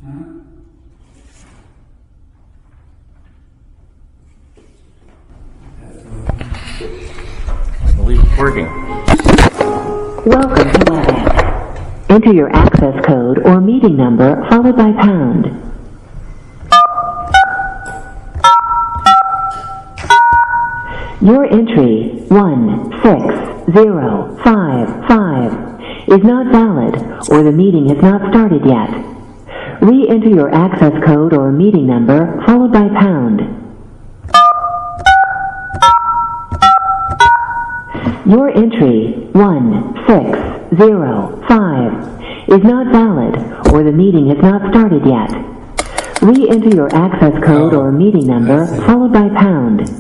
I believe it's working. Welcome to WebEx. Enter your access code or meeting number followed by pound. Your entry 16055 is not valid or the meeting has not started yet. Re-enter your access code or meeting number followed by pound. Your entry 1605 is not valid or the meeting has not started yet. Re-enter your access code or meeting number followed by pound.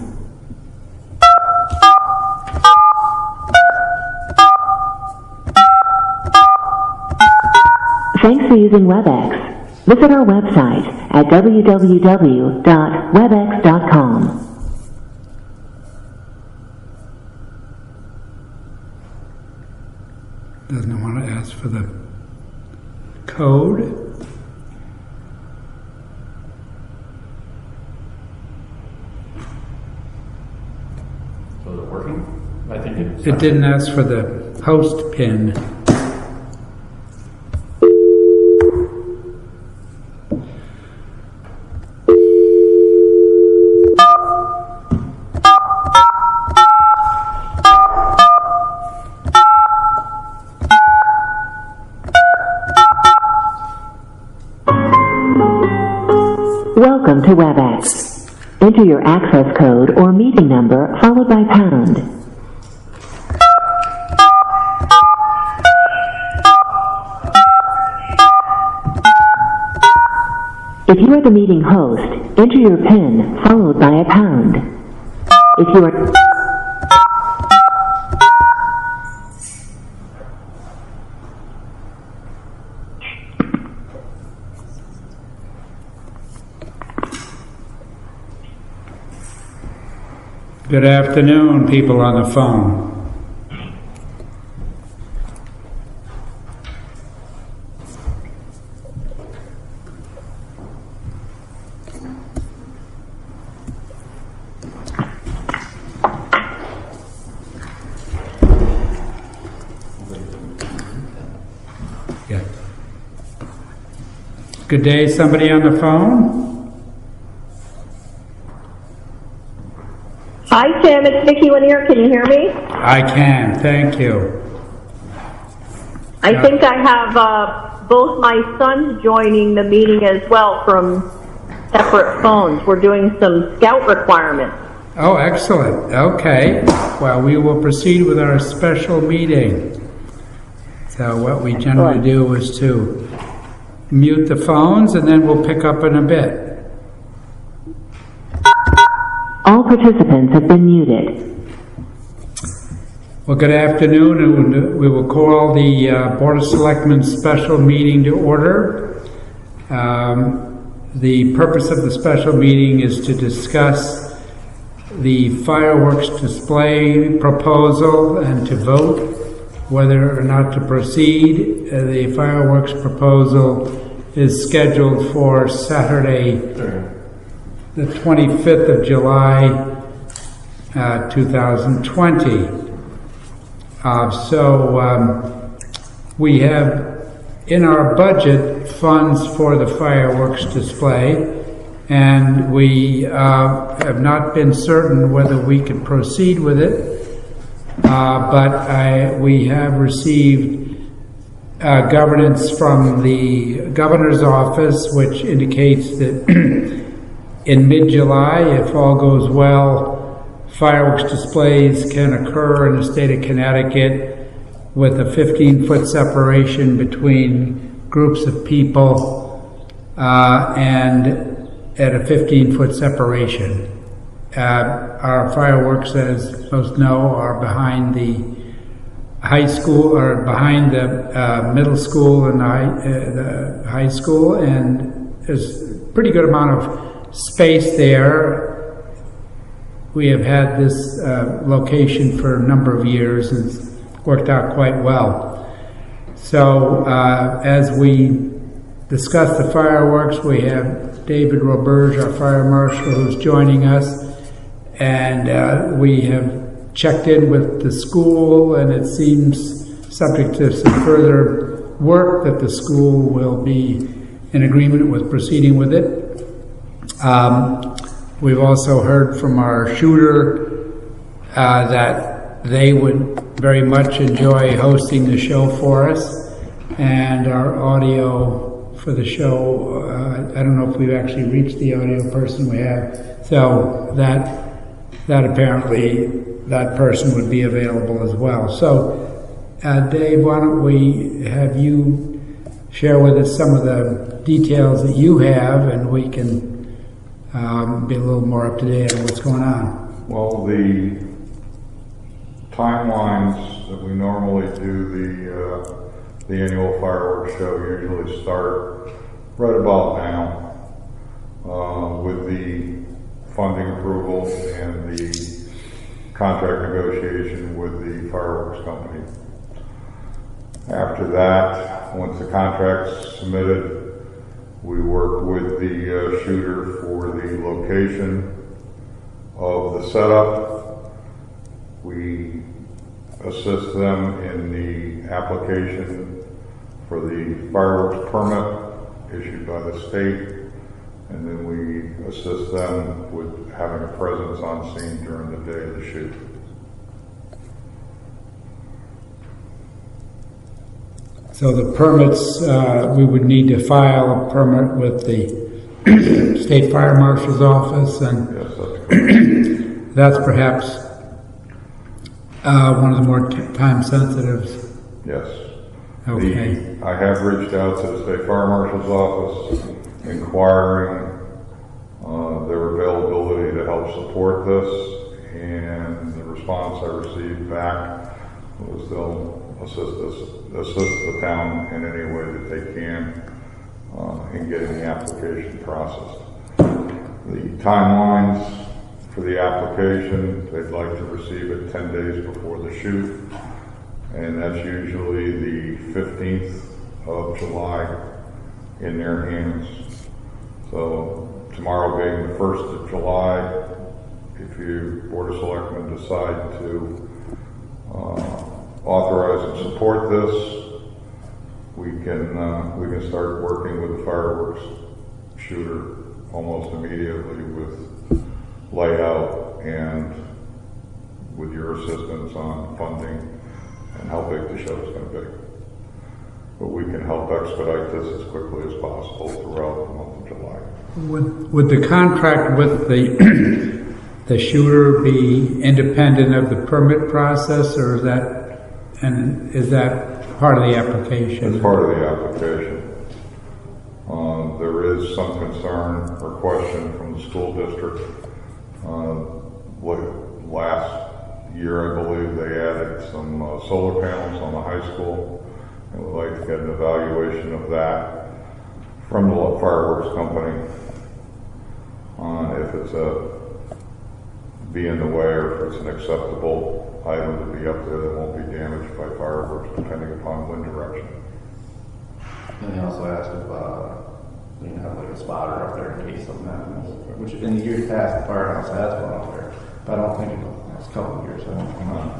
Thanks for using WebEx. Visit our website at www.webex.com. Doesn't it want to ask for the code? So is it working? I think it didn't ask for the host pin. Welcome to WebEx. Enter your access code or meeting number followed by pound. If you are the meeting host, enter your PIN followed by a pound. If you are... Good afternoon, people on the phone. Yeah. Good day, somebody on the phone? Hi, Tim. It's Vicki Lanier. Can you hear me? I can, thank you. I think I have both my sons joining the meeting as well from separate phones. We're doing some scout requirements. Oh, excellent. Okay. Well, we will proceed with our special meeting. So what we generally do is to mute the phones, and then we'll pick up in a bit. All participants have been muted. Well, good afternoon, and we will call the Board of Selectmen special meeting to order. The purpose of the special meeting is to discuss the fireworks display proposal and to vote whether or not to proceed. The fireworks proposal is scheduled for Saturday, the 25th of July, 2020. We have in our budget funds for the fireworks display, and we have not been certain whether we could proceed with it, but we have received governance from the governor's office, which indicates that in mid-July, if all goes well, fireworks displays can occur in the state of Connecticut with a 15-foot separation between groups of people and at a 15-foot separation. Our fireworks, as most know, are behind the high school, or behind the middle school and the high school, and there's a pretty good amount of space there. We have had this location for a number of years, and it's worked out quite well. So as we discuss the fireworks. We have David Roberge, our fire marshal, who's joining us, and we have checked in with the school, and it seems, subject to some further work, that the school will be in agreement with proceeding with it. We've also heard from our shooter that they would very much enjoy hosting the show for us, and our audio for the show, I don't know if we've actually reached the audio person we have, so that apparently that person would be available as well. So Dave, why don't we have you share with us some of the details that you have, and we can be a little more up to date on what's going on. Well, the timelines that we normally do the annual fireworks show usually start right about now with the funding approval and the contract negotiation with the fireworks company. After that, once the contract's submitted, we work with the shooter for the location of the setup. We assist them in the application for the fireworks permit issued by the state, and then we assist them with having a presence on scene during the day of the shoot. So the permits, we would need to file a permit with the State Fire Marshal's office, and Yes, that's correct. that's perhaps one of the more time sensitives. Yes. Okay. I have reached out to the State Fire Marshal's office, inquiring their availability to help support this, and the response I received back was they'll assist the town in any way that they can in getting the application processed. The timelines for the application, they'd like to receive it 10 days before the shoot, and that's usually the 15th of July in their hands. So tomorrow being the 1st of July, if you Board of Selectmen decide to authorize and support this, we can start working with the fireworks shooter almost immediately with layout and with your assistance on funding and how big the show is going to be. But we can help expedite this as quickly as possible throughout the month of July. Would the contract with the shooter be independent of the permit process, or is that part of the application? As part of the application. There is some concern or question from the school district. Last year, I believe, they added some solar panels on the high school, and would like to get an evaluation of that from the fireworks company on if it's be in the way or if it's an acceptable item to be up there that won't be damaged by fireworks depending upon wind direction. And they also asked if we can have like a spotter up there in case something happens, which in the years past the firehouse has one up there, but I don't think in the last couple of years.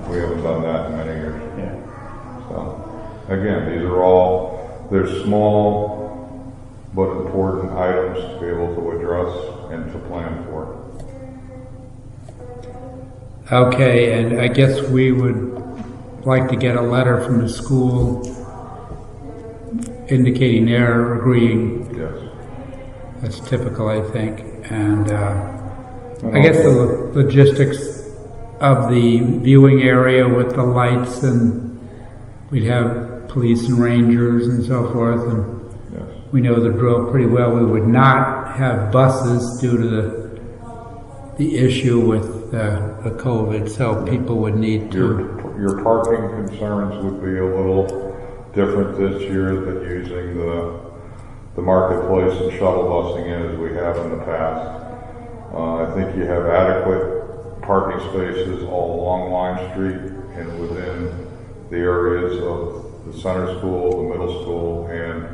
We haven't done that in many years. Yeah. So, again, these are all, they're small but important items to be able to address and to plan for. Okay, and I guess we would like to get a letter from the school indicating they're agreeing. Yes. That's typical, I think. And I guess the logistics of the viewing area with the lights, and we'd have police and rangers and so forth, and Yes. we know the drill pretty well. We would not have buses due to the issue with the COVID, so people would need to. Your parking concerns would be a little different this year than using the marketplace and shuttle busing in as we have in the past. I think you have adequate parking spaces all along Lime Street and within the areas of the center school, the middle school, and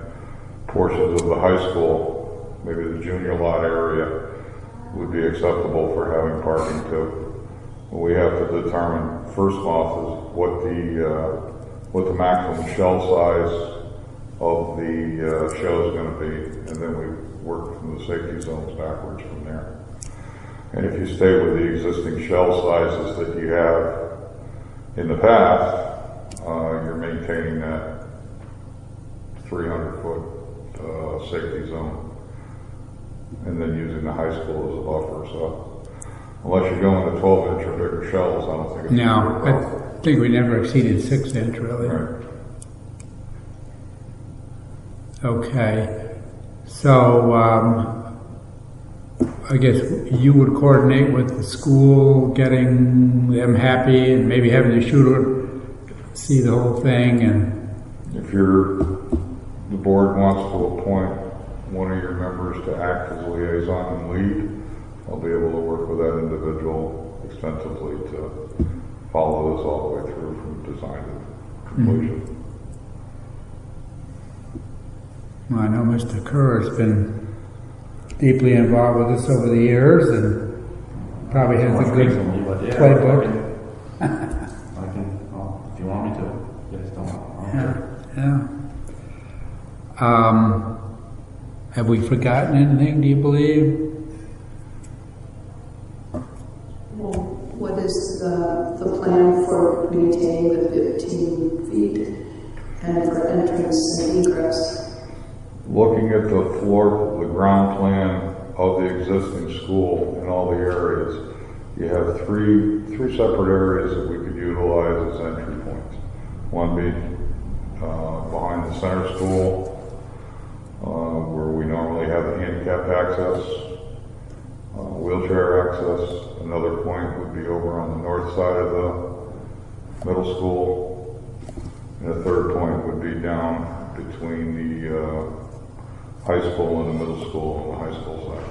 portions of the high school, maybe the junior lot area, would be acceptable for having parking too. We have to determine first off is what the maximum shell size of the show is going to be, and then we work from the safety zones backwards from there. And if you stay with the existing shell sizes that you have in the past, you're maintaining that 300-foot safety zone, and then using the high school as a buffer. So unless you're going to 12-inch or bigger shells, I don't think it's No, I think we never exceeded 6-inch really. right. Okay, so I guess you would coordinate with the school, getting them happy, and maybe having the shooter see the whole thing. And If the board wants to appoint one of your members to act as liaison and lead, I'll be able to work with that individual extensively to follow this all the way through from design to completion. well, I know Mr. Kerr has been deeply involved with this over the years, and probably has a good playbook. I can, if you want me to. Yes, don't. Yeah. Have we forgotten anything, do you believe? Well, what is the plan for maintaining the 15 feet and for entrance and egress? Looking at the floor, the ground plan of the existing school in all the areas, you have three separate areas that we could utilize as entry points. One being behind the center school, where we normally have the handicap access, wheelchair access. Another point would be over on the north side of the middle school. And a third point would be down between the high school and the middle school and the high school side.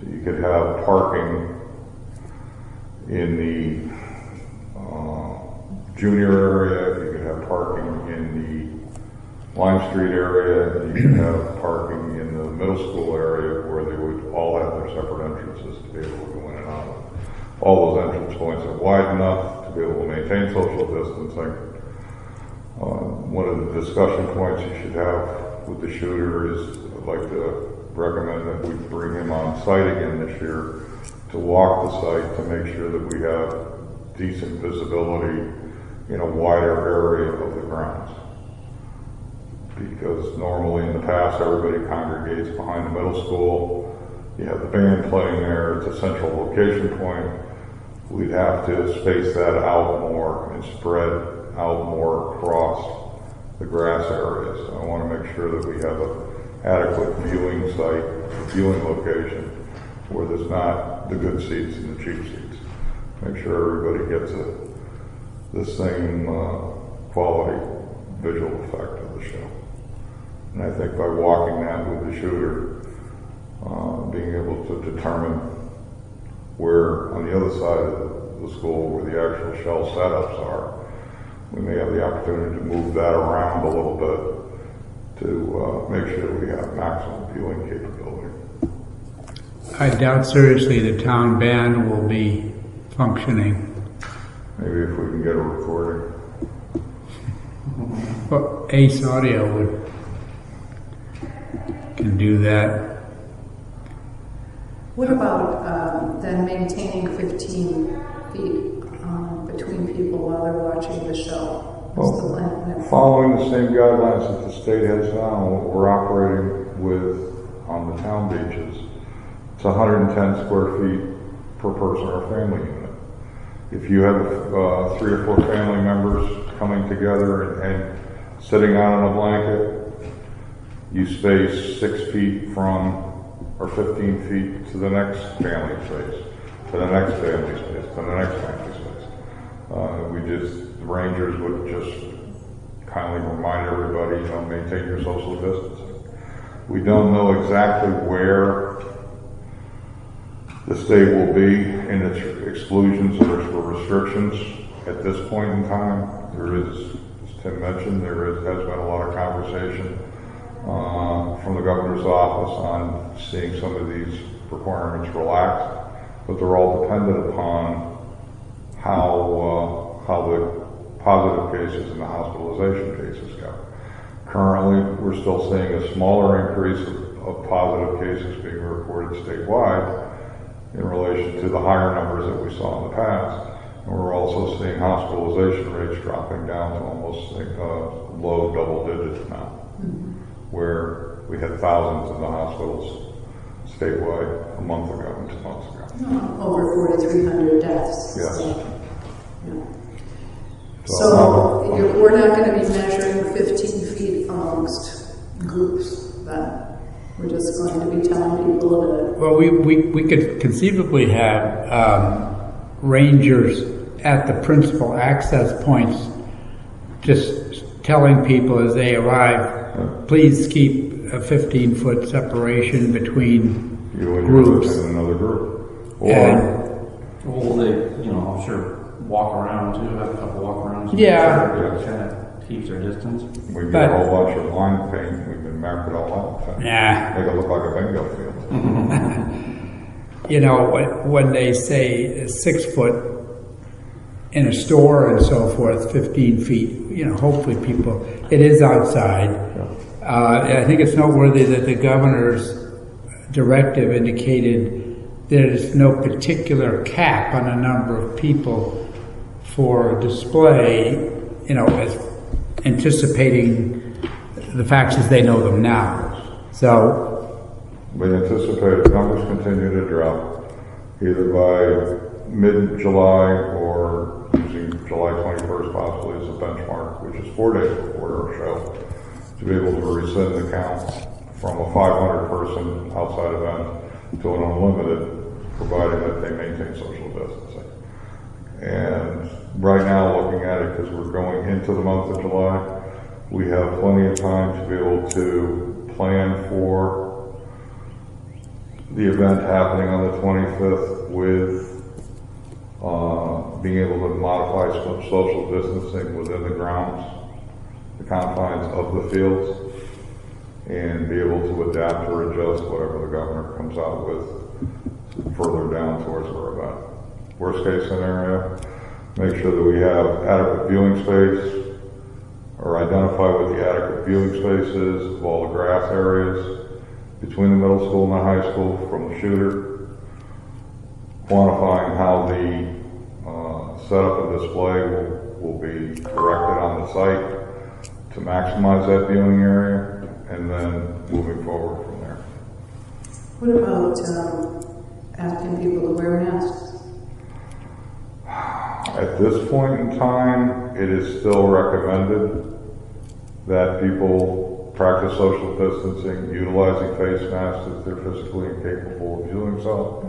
So you could have parking in the junior area, you could have parking in the Lime Street area, and you could have parking in the middle school area where they would all have their separate entrances to be able to go in and out of. All those entrance points are wide enough to be able to maintain social distancing. One of the discussion points you should have with the shooter is, I'd like to recommend that we bring him on site again this year to walk the site to make sure that we have decent visibility in a wider area of the grounds. Because normally in the past everybody congregates behind the middle school, you have the band playing there, it's a central location point. We'd have to space that out more and spread out more across the grass areas. So I want to make sure that we have an adequate viewing site, viewing location, where there's not the good seats and the cheap seats. Make sure everybody gets the same quality visual effect of the show. And I think by walking that with the shooter, being able to determine where on the other side of the school where the actual shell setups are, we may have the opportunity to move that around a little bit to make sure we have maximum viewing capability. I doubt seriously the town band will be functioning. Maybe if we can get a recording. Well, Ace Audio can do that. What about then maintaining 15 feet between people while they're watching the show? What's the plan? Following the same guidelines that the state has now, what we're operating with on the town beaches, it's 110 square feet per person or family unit. If you have 3 or 4 family members coming together and sitting out on a blanket, you space 6 feet from, or 15 feet to the next family space, to the next family space, to the next family space. The rangers would just kindly remind everybody, maintain your social distancing. We don't know exactly where the state will be in its exclusions or its restrictions at this point in time. There is, as Tim mentioned, has been a lot of conversation from the governor's office on seeing some of these requirements relaxed, but they're all dependent upon how the positive cases and the hospitalization cases go. Currently, we're still seeing a smaller increase of positive cases being reported statewide in relation to the higher numbers that we saw in the past. And we're also seeing hospitalization rates dropping down to almost low double digits now, where we had thousands in the hospitals statewide a month ago and 2 months ago. Over 4,300 deaths. Yes. Yeah. So we're not going to be measuring 15 feet amongst groups, then. We're just going to be telling people that. Well, we could conceivably have rangers at the principal access points just telling people as they arrive, please keep a 15-foot separation between you and groups. And another group. Well, they, I'm sure walk around too, have a couple walk arounds. Yeah. Kind of keeps their distance. We get a whole bunch of line paint, we've been marked it all out. Yeah. Make it look like a bingo field. When they say 6 foot in a store and so forth, 15 feet, hopefully people, it is outside. I think it's noteworthy that the governor's directive indicated there's no particular cap on a number of people for display, as anticipating the facts as they know them now. So we anticipate numbers continue to drop either by mid-July or using July 21st possibly as a benchmark, which is 4 days before our show, to be able to rescind the count from a 500-person outside event to an unlimited, provided that they maintain social distancing. And right now, looking at it, because we're going into the month of July, we have plenty of time to be able to plan for the event happening on the 25th with being able to modify some social distancing within the grounds, the confines of the fields, and be able to adapt or adjust whatever the governor comes out with further down towards our event. Worst case scenario, make sure that we have adequate viewing space, or identify what the adequate viewing space is of all the grass areas between the middle school and the high school from the shooter, quantifying how the setup and display will be directed on the site to maximize that viewing area, and then moving forward from there. What about asking people to wear masks? At this point in time, it is still recommended that people practice social distancing, utilizing face masks if they're physically incapable of doing so,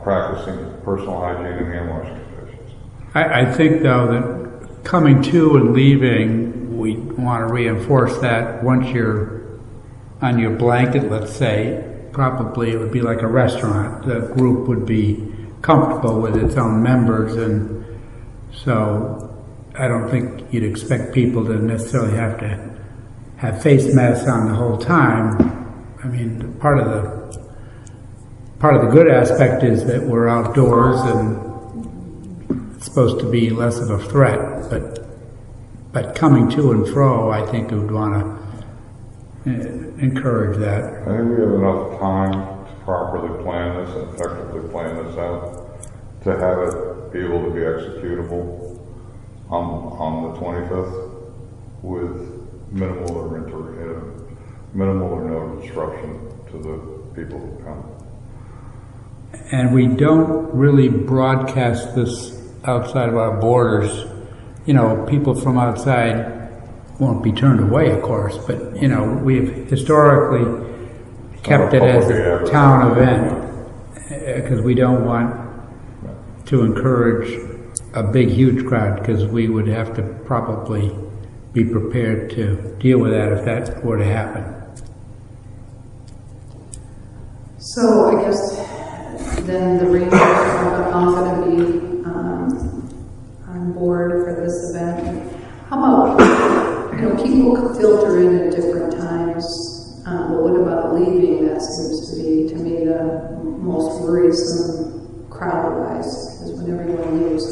practicing personal hygiene and hand washing conditions. I think, though, that coming to and leaving, we want to reinforce that once you're on your blanket, let's say, probably it would be like a restaurant. The group would be comfortable with its own members, and so I don't think you'd expect people to necessarily have to have face masks on the whole time. I mean, part of the good aspect is that we're outdoors and it's supposed to be less of a threat, but coming to and fro, I think we would want to encourage that. I think we have enough time to properly plan this and effectively plan this out to have it be able to be executable on the 25th with minimal or no disruption to the people who come. And we don't really broadcast this outside of our borders. People from outside won't be turned away, of course, but, we've historically kept it as a town event because we don't want to encourage a big, huge crowd, because we would have to probably be prepared to deal with that if that were to happen. So I guess then the Rangers are confident to be on board for this event. How about, people could filter in at different times times. But what about leaving? That seems to be, to me, the most worrisome crowd-wise, is when everyone leaves.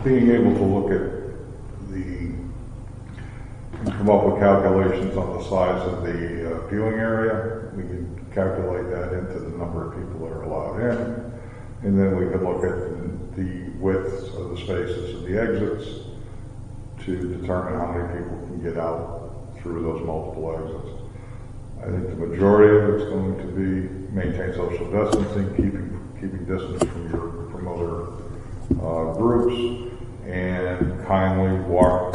Being able to look at and come up with calculations on the size of the viewing area. We can calculate that into the number of people that are allowed in. And then we can look at the widths of the spaces of the exits to determine how many people can get out through those multiple exits. I think the majority of it's going to be maintain social distancing, keeping distance from other groups, and kindly walk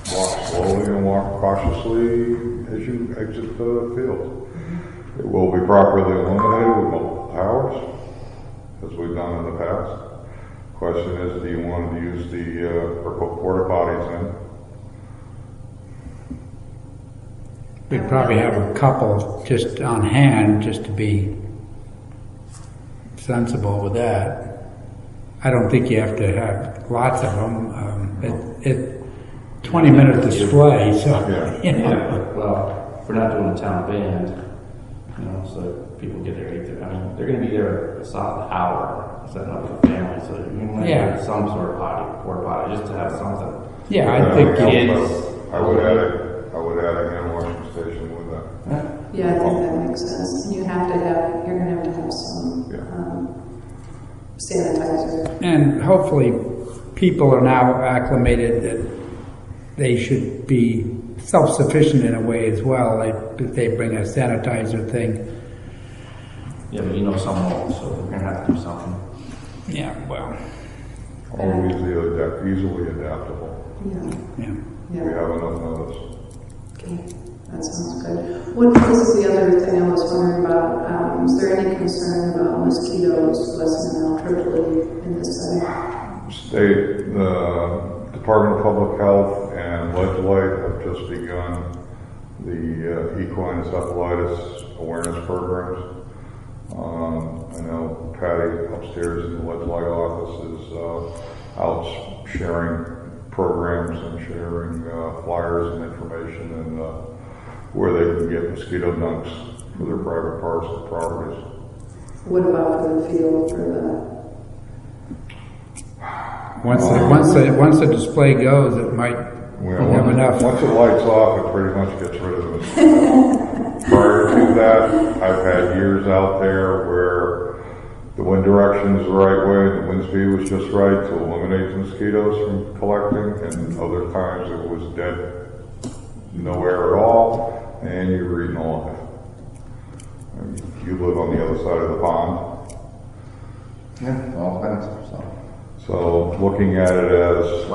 slowly and walk cautiously as you exit the field. It will be properly illuminated with multiple towers, as we've done in the past. Question is, do you want to use or put porta potties in? We'd probably have a couple just on hand, just to be sensible with that. I don't think you have to have lots of them. 20-minute display, so, you know. Yeah, well, we're not doing a town band, you know, so people get there, they're going to be there a solid hour, setting up with the family, so you might have some sort of porta potty, just to have something. Yeah, I think kids. I would add a hand washing station with that. Yeah, I think that makes sense. And you're going to have to have some sanitizer. And hopefully people are now acclimated that they should be self-sufficient in a way as well. If they bring a sanitizer thing. Yeah, but you know some won't, so we're going to have to do something. Yeah, well. Always easily adaptable. Yeah. We have enough notice. Okay, that sounds good. This is the other thing I was wondering about. Is there any concern about mosquitoes lessening out triply in this setting? The Department of Public Health and Legislate have just begun the equine encephalitis awareness programs. I know Patty upstairs in the Legislate office is out sharing programs and sharing flyers and information and where they can get mosquito dunks for their private parts and properties. What about for the field, for the... Once the display goes, it might have enough. Once it lights off, it pretty much gets rid of the mosquitoes. Prior to that, I've had years out there where the wind direction is the right way, the wind speed was just right to eliminate the mosquitoes from collecting, and other times it was dead, no air at all, and you're eating alive. You live on the other side of the pond. Yeah, all kinds of stuff. So looking at it as,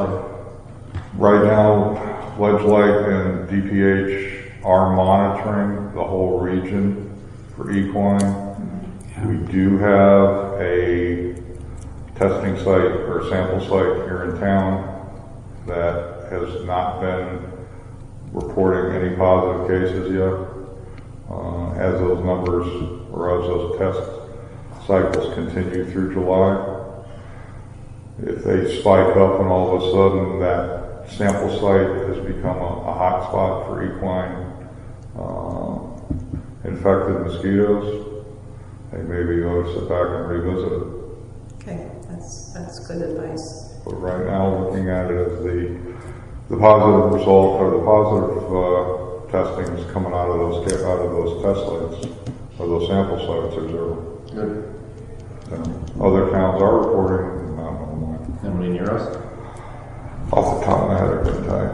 right now, Legislate and DPH are monitoring the whole region for equine. We do have a testing site or sample site here in town that has not been reporting any positive cases yet. As those numbers or as those test cycles continue through July, if they spike up and all of a sudden that sample site has become a hot spot for equine infected mosquitoes, they maybe ought to sit back and revisit it. Okay, that's good advice. But right now, looking at it as the positive result or the positive testing is coming out of those test sites or those sample sites are zero. Good. Other towns are reporting, not online. Nobody near us? Off the top of my head, I couldn't tell you.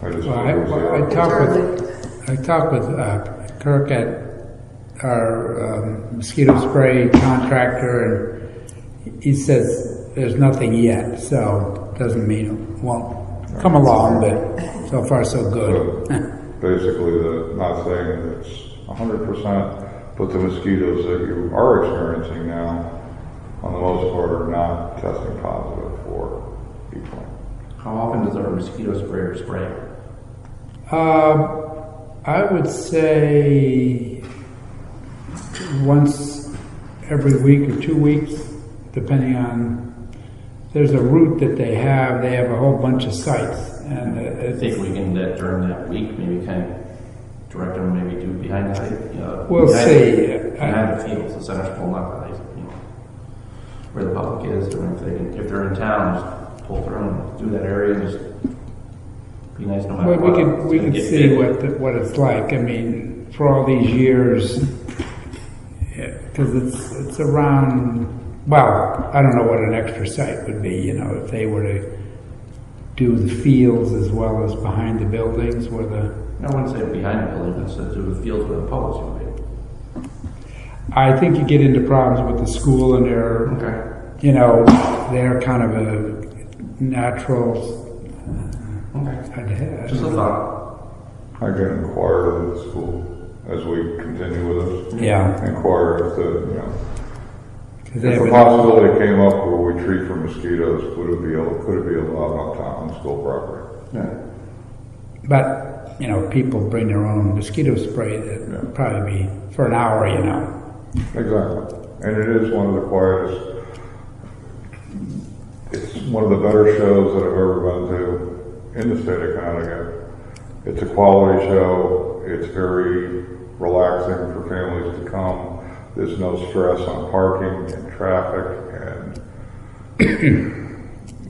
I just I talked with Kirk at our mosquito spray contractor, and he says there's nothing yet, so doesn't mean it won't come along, but so far so good. Basically, not saying it's 100%, but the mosquitoes that you are experiencing now, on the most part, are not testing positive for equine. How often does our mosquito sprayer spray? I would say once every week or 2 weeks, depending on, there's a route that they have a whole bunch of sites, And I think we can, during that week, maybe kind of direct them, maybe do behind the, we'll see. Behind the fields, the center school, not the high school, where the public is, or if they're in town, just pull through and do that area, and just be nice no matter Well, what. we can see what it's like. I mean, for all these years, because it's around. Well, I don't know what an extra site would be. If they were to do the fields as well as behind the buildings, where the. I wouldn't say behind the building, but to do the fields where the public's going to be. I think you get into problems with the school and their. Okay. They're kind of a natural. Okay. Just a thought. I can inquire with the school as we continue with this. Yeah. Inquire if If the possibility came up where we treat for mosquitoes, could it be allowed uptown on school property? Yeah. But, people bring their own mosquito spray that would probably be for an hour, Exactly. And it is one of the quietest, it's one of the better shows that I've ever been to in the state of Connecticut. It's a quality show. It's very relaxing for families to come. There's no stress on parking and traffic, and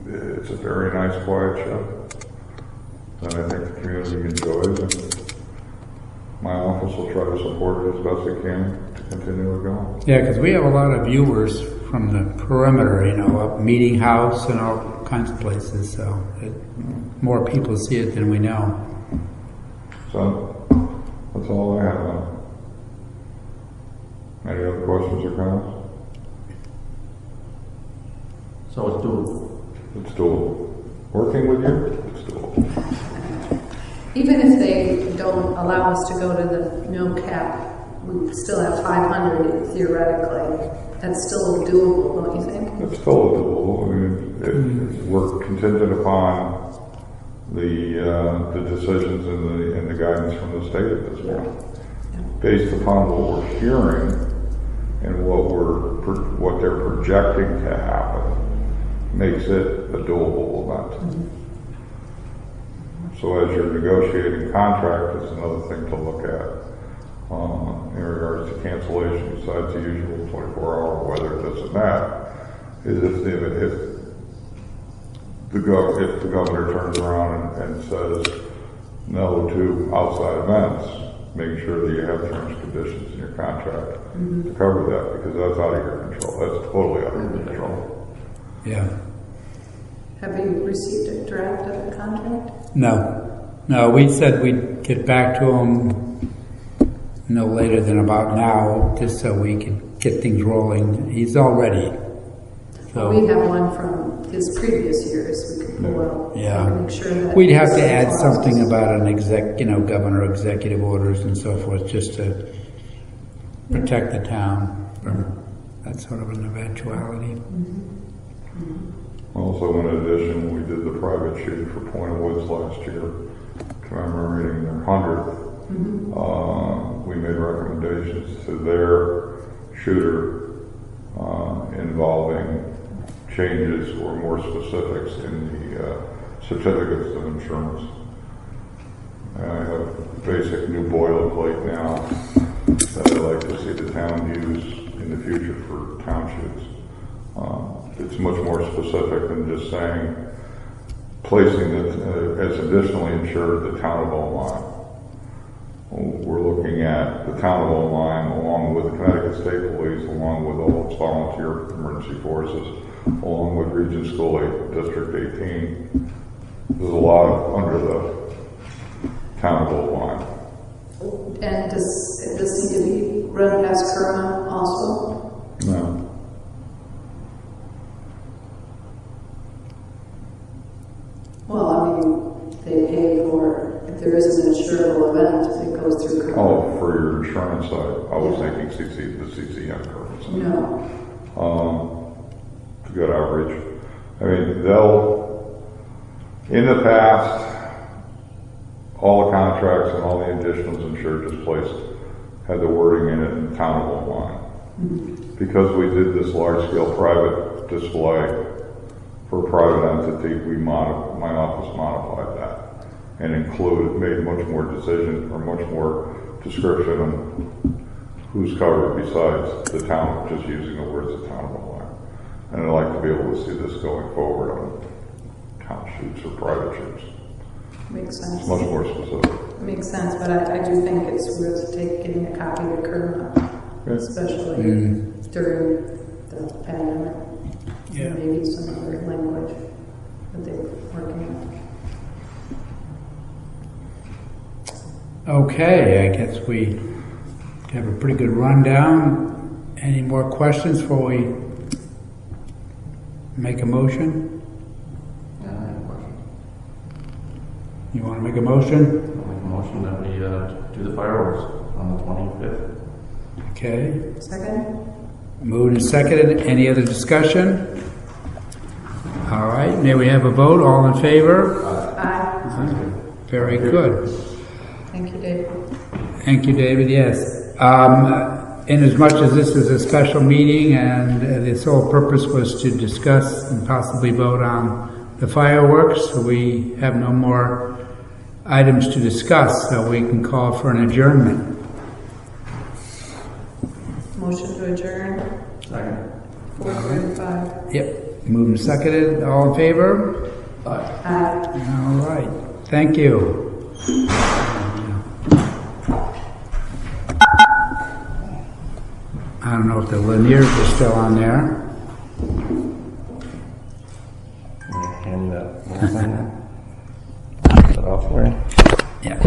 it's a very nice, quiet show. And I think the community enjoys it. My office will try to support it as best it can to continue it going. Yeah, because we have a lot of viewers from the perimeter, up Meeting House and all kinds of places, so more people see it than we know. So, that's all I have now. Any other questions or comments? So it's doable. It's doable. Working with you, it's doable. Even if they don't allow us to go to the no cap, we still have 500 theoretically. That's still doable, don't you think? It's still doable. I mean, we're contingent upon the decisions and the guidance from the state at this point. Based upon what we're hearing and what they're projecting to happen, makes it a doable event. So as you're negotiating contract, it's another thing to look at in regards to cancellation, besides the usual 24-hour weather, this and that, is if the governor turns around and says no to outside events, make sure that you have terms and conditions in your contract to cover that, because that's out of your control. That's totally out of your control. Yeah. Have you received a draft of the contract? No, we said we'd get back to him no later than about now, just so we could get things rolling. He's all ready. So We have one from his previous years we could pull out. Yeah. Make sure that we'd have to add something about an governor executive orders and so forth, just to protect the town from that sort of an eventuality. Also, in addition, we did the private shoot for Point of Woods last year, commemorating their 100th. We made recommendations to their shooter involving changes or more specifics in the certificates of insurance. I have basic new boilerplate now that I'd like to see the town use in the future for town shoots. It's much more specific than just saying placing it as additionally insured the town of Oline. We're looking at the town of Oline along with the Connecticut State Police, along with all its volunteer emergency forces, along with Region School 8, District 18. There's a lot under the town of Oline. And does this need to be run past Kerma also? No. Well, I mean, they pay for, if there is an insurable event, it goes through Kerma. Oh, for your insurance side, I was thinking the CCM purpose. No. Good outreach. I mean, in the past, all the contracts and all the additionals insured just placed had the wording in it in town of Oline. Because we did this large-scale private display for a private entity, my office modified that. and made much more decision or much more description on who's covered besides the town, just using the words the town of Milan. And I'd like to be able to see this going forward on town shoots or private shoots. Makes sense. It's much more specific. Makes sense, but I do think it's worth getting a copy to Kerma, especially during the pandemic. Yeah. Maybe some other language that they're working on. Okay, I guess we have a pretty good rundown. Any more questions before we make a motion? Yeah, I have a question. You want to make a motion? I'll make a motion that we do the fireworks on the 25th. Okay. Second? Moved and seconded. Any other discussion? All right, may we have a vote? All in favor? Aye. Very good. Thank you, David. Thank you, David. Yes. Inasmuch as this is a special meeting and the sole purpose was to discuss and possibly vote on the fireworks, we have no more items to discuss, so we can call for an adjournment. Motion to adjourn, Second. 4:35. Yep. Moved and seconded. All in favor? Aye. All right. Thank you. I don't know if the linears are still on there. Hand me that little thing there. Is that off for you? Yeah.